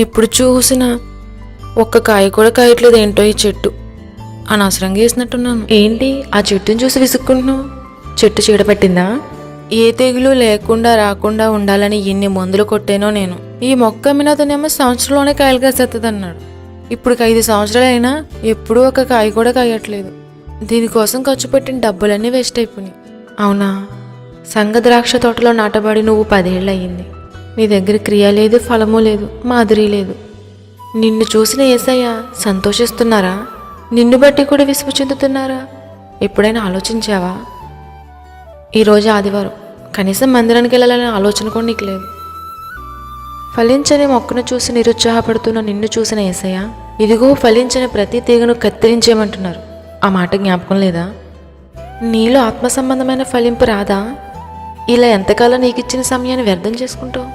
ఎప్పుడు చూసినా ఒక్క కాయ కూడా కాయట్లేదు. ఏంటో ఈ చెట్టు అనవసరంగా వేసినట్టున్నాను. ఏంటి ఆ చెట్టుని చూసి విసుక్కుంటున్నావు? చెట్టు చీడపట్టిందా? ఏ తెగులు లేకుండా రాకుండా ఉండాలని ఎన్ని మందులు కొట్టానో నేను. ఈ మొక్క అమ్మినతనేమో సంవత్సరంలోనే కాయలు కాసేస్తుంది అన్నాడు. ఇప్పుడు 5 సంవత్సరాలు అయినా ఎప్పుడూ ఒక కాయ కూడా కాయట్లేదు. దీనికోసం ఖర్చు పెట్టిన డబ్బులన్నీ వేస్ట్ అయిపోయినాయి. అవునా? సంగ ద్రాక్ష తోటలో నాటబడి నువ్వు 10 ఏళ్ళు అయ్యింది. నీ దగ్గర క్రియ లేదు, ఫలము లేదు, మాదిరి లేదు. నిన్ను చూసిన యేసయ్య సంతోషిస్తున్నారా? నిన్ను బట్టి కూడా విసుగు చెందుతున్నారా? ఎప్పుడైనా ఆలోచించావా? ఈరోజు ఆదివారం, కనీసం మందిరానికి వెళ్ళాలనే ఆలోచన కూడా నీకు లేదు. ఫలించని మొక్కను చూసి నిరుత్సాహపడుతున్న నిన్ను చూసిన యేసయ్య ఇదిగో ఫలించని ప్రతి తీగను కత్తిరించేయమంటున్నారు. ఆ మాట జ్ఞాపకం లేదా? నీలో ఆత్మ సంబంధమైన ఫలింపు రాదా? ఇలా ఎంతకాలం నీకు ఇచ్చిన సమయాన్ని వ్యర్థం చేసుకుంటావు?